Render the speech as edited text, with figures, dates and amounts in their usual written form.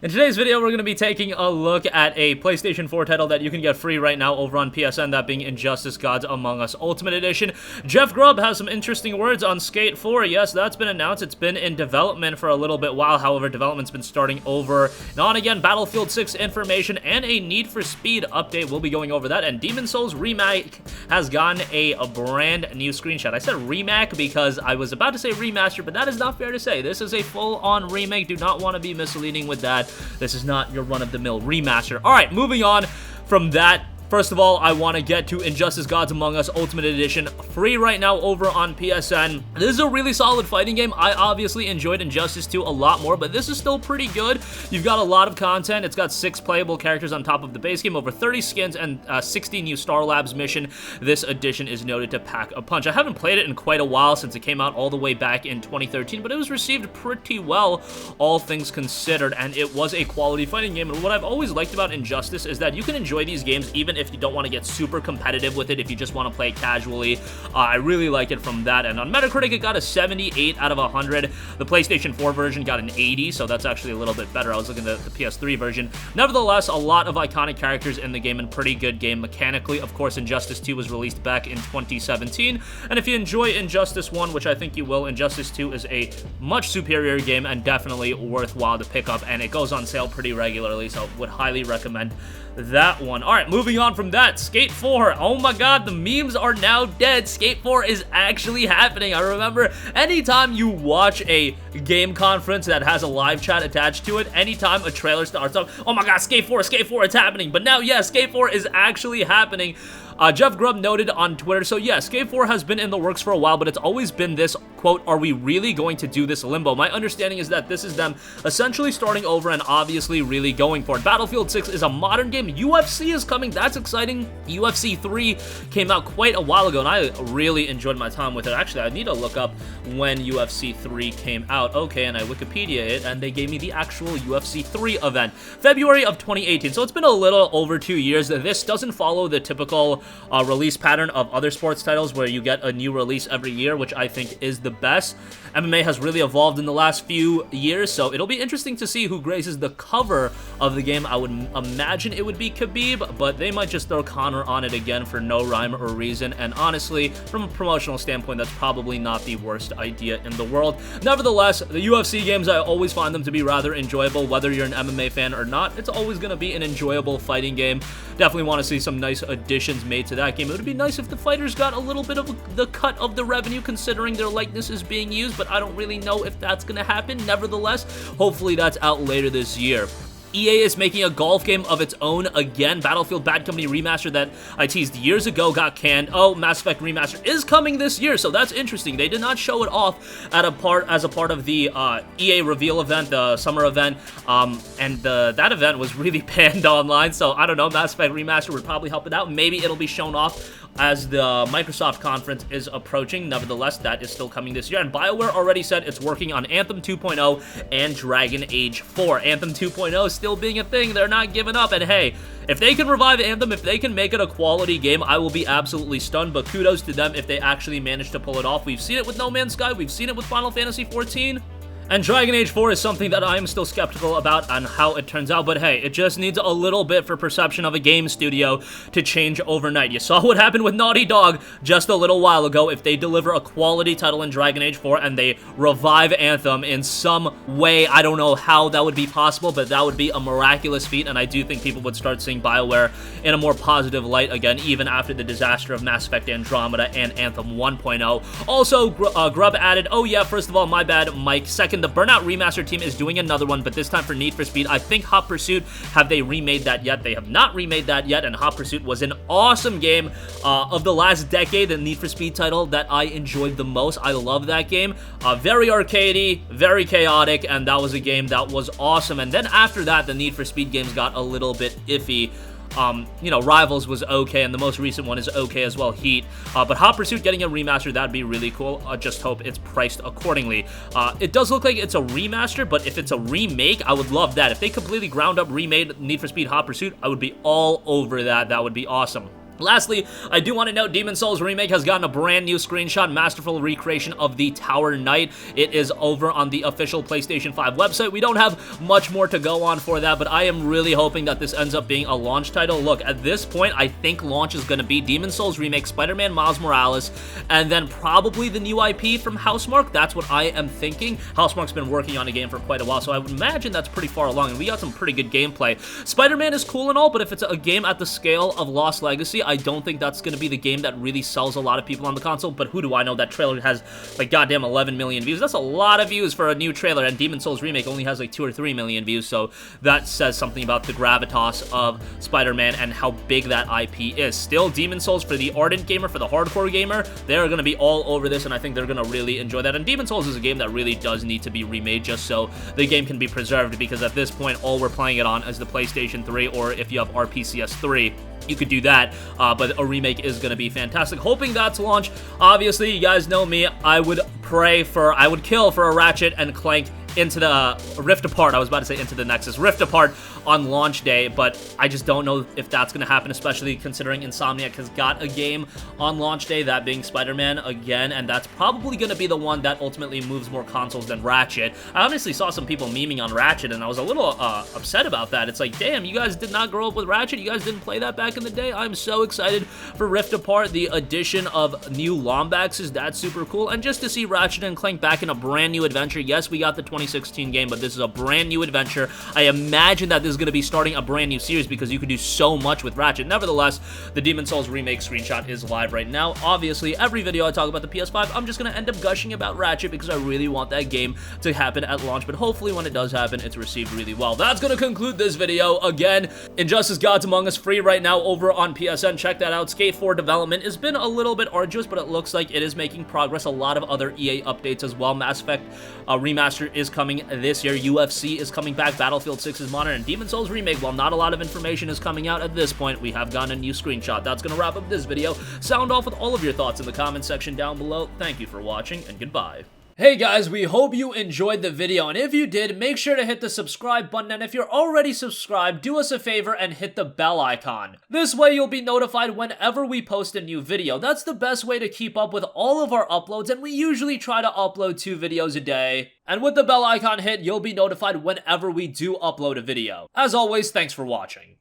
In today's video, we're going to be taking a look at a PlayStation 4 title that you can get free right now over on PSN, that being Injustice Gods Among Us Ultimate Edition. Jeff Grubb has some interesting words on Skate 4. Yes, that's been announced. It's been in development for a little bit while. However, development's been starting over and on again. Battlefield 6 information and a Need for Speed update. We'll be going over that. And Demon Souls Remake has gotten a brand new screenshot. I said remake because I was about to say remaster, but that is not fair to say. This is a full-on remake. Do not want to be misleading with that. This is not your run-of-the-mill remaster. Alright, moving on from that. First of all, I want to get to Injustice Gods Among Us Ultimate Edition, free right now over on PSN. This is a really solid fighting game. I obviously enjoyed Injustice 2 a lot more, but this is still pretty good. You've got a lot of content. It's got 6 playable characters on top of the base game, over 30 skins, and 60 new Star Labs mission. This edition is noted to pack a punch. I haven't played it in quite a while since it came out all the way back in 2013, but it was received pretty well, all things considered, and it was a quality fighting game. And what I've always liked about Injustice is that you can enjoy these games even if you don't want to get super competitive with it, if you just want to play it casually. I really like it from that, and on Metacritic it got a 78 out of 100. The PlayStation 4 version got an 80, so that's actually a little bit better. I was looking at the PS3 version. Nevertheless, a lot of iconic characters in the game and pretty good game mechanically. Of course, Injustice 2 was released back in 2017, and if you enjoy Injustice 1, which I think you will, Injustice 2 is a much superior game and definitely worthwhile to pick up, and it goes on sale pretty regularly, so would highly recommend that one. Alright, moving on from that, Skate 4. Oh my god, the memes are now dead. Skate 4 is actually happening. I remember anytime you watch a game conference that has a live chat attached to it, anytime a trailer starts up, oh my god, Skate 4, it's happening. But now, yeah, Skate 4 is actually happening. Jeff Grubb noted on Twitter, so yeah, Skate 4 has been in the works for a while, but it's always been this, quote, are we really going to do this limbo? My understanding is that this is them essentially starting over and obviously really going for it. Battlefield 6 is a modern game. UFC is coming. That's exciting. UFC 3 came out quite a while ago, and I really enjoyed my time with it. Actually, I need to look up when UFC 3 came out. Okay, and I Wikipedia it, and they gave me the actual UFC 3 event. February of 2018, so it's been a little over 2 years. This doesn't follow the typical release pattern of other sports titles where you get a new release every year, which I think is the best. MMA has really evolved in the last few years, so it'll be interesting to see who graces the cover of the game. I would imagine it would be Khabib, but they might just throw Conor on it again for no rhyme or reason, and honestly, from a promotional standpoint, that's probably not the worst idea in the world. Nevertheless, the UFC games, I always find them to be rather enjoyable, whether you're an MMA fan or not. It's always going to be an enjoyable fighting game. Definitely want to see some nice additions made to that game. It would be nice if the fighters got a little bit of the cut of the revenue, considering their likeness is being used, but I don't really know if that's going to happen. Nevertheless, hopefully that's out later this year. EA is making a golf game of its own again. Battlefield Bad Company Remaster that I teased years ago got canned. Oh, Mass Effect Remaster is coming this year, so that's interesting. They did not show it off as a part of the EA reveal event, the summer event, and that event was really panned online, so I don't know, Mass Effect Remaster would probably help it out. Maybe it'll be shown off as the Microsoft conference is approaching. Nevertheless, that is still coming this year, and BioWare already said it's working on Anthem 2.0 and Dragon Age 4. Anthem 2.0 is still being a thing. They're not giving up, and hey, if they can revive Anthem, if they can make it a quality game, I will be absolutely stunned, but kudos to them if they actually manage to pull it off. We've seen it with No Man's Sky, we've seen it with Final Fantasy XIV, and Dragon Age 4 is something that I am still skeptical about on how it turns out, but hey, it just needs a little bit for perception of a game studio to change overnight. You saw what happened with Naughty Dog just a little while ago. If they deliver a quality title in Dragon Age 4 and they revive Anthem in some way, I don't know how that would be possible, but that would be a miraculous feat, and I do think people would start seeing BioWare in a more positive light again, even after the disaster of Mass Effect Andromeda and Anthem 1.0. Also, Grubb added, oh yeah, first of all, my bad, Mike. Second, the Burnout Remaster team is doing another one, but this time for Need for Speed. I think Hot Pursuit, have they remade that yet? They have not remade that yet, and Hot Pursuit was an awesome game of the last decade, the Need for Speed title that I enjoyed the most. I love that game. Very arcadey, very chaotic, and that was a game that was awesome. And then after that, the Need for Speed games got a little bit iffy. You know, Rivals was okay, and the most recent one is okay as well, Heat. But Hot Pursuit getting a remaster, that'd be really cool. I just hope it's priced accordingly. It does look like it's a remaster, but if it's a remake, I would love that. If they completely ground up remade Need for Speed Hot Pursuit, I would be all over that. That would be awesome. Lastly, I do want to note Demon Souls Remake has gotten a brand new screenshot, masterful recreation of the Tower Knight. It is over on the official PlayStation 5 website. We don't have much more to go on for that, but I am really hoping that this ends up being a launch title. Look, at this point, I think launch is going to be Demon Souls Remake, Spider-Man Miles Morales, and then probably the new IP from Housemarque. That's what I am thinking. Housemarque's been working on a game for quite a while, so I would imagine that's pretty far along, and we got some pretty good gameplay. Spider-Man is cool and all, but if it's a game at the scale of Lost Legacy, I don't think that's going to be the game that really sells a lot of people on the console, but who do I know? That trailer has, like, goddamn 11 million views. That's a lot of views for a new trailer, and Demon Souls Remake only has, like, 2 or 3 million views, so that says something about the gravitas of Spider-Man and how big that IP is. Still, Demon Souls, for the ardent gamer, for the hardcore gamer, they're going to be all over this, and I think they're going to really enjoy that, and Demon Souls is a game that really does need to be remade just so the game can be preserved, because at this point, all we're playing it on is the PlayStation 3, or if you have RPCS 3, you could do that, but a remake is going to be fantastic. Hoping that's launch. Obviously, you guys know me. I would kill for a Ratchet and Clank into the Rift Apart. I was about to say into the Nexus. Rift Apart on launch day, but I just don't know if that's going to happen, especially considering Insomniac has got a game on launch day, that being Spider-Man again, and that's probably going to be the one that ultimately moves more consoles than Ratchet. I honestly saw some people memeing on Ratchet, and I was a little upset about that. It's like, damn, you guys did not grow up with Ratchet? You guys didn't play that back in the day? I'm so excited for Rift Apart. The addition of new Lombaxes, that's super cool, and just to see Ratchet and Clank back in a brand new adventure. Yes, we got the 2016 game, but this is a brand new adventure. I imagine that this is going to be starting a brand new series because you can do so much with Ratchet. Nevertheless, the Demon Souls Remake screenshot is live right now. Obviously, every video I talk about the PS5, I'm just going to end up gushing about Ratchet because I really want that game to happen at launch, but hopefully when it does happen, it's received really well. That's going to conclude this video. Again, Injustice Gods Among Us free right now over on PSN. Check that out. Skate 4 development has been a little bit arduous, but it looks like it is making progress. A lot of other EA updates as well. Mass Effect Remaster is coming this year. UFC is coming back. Battlefield 6 is modern, and Demon Souls Remake, while not a lot of information is coming out at this point, we have gotten a new screenshot. That's going to wrap up this video. Sound off with all of your thoughts in the comment section down below. Thank you for watching, and goodbye. Hey guys, we hope you enjoyed the video, and if you did, make sure to hit the subscribe button, and if you're already subscribed, do us a favor and hit the bell icon. This way you'll be notified whenever we post a new video. That's the best way to keep up with all of our uploads, and we usually try to upload 2 videos a day. And with the bell icon hit, you'll be notified whenever we do upload a video. As always, thanks for watching.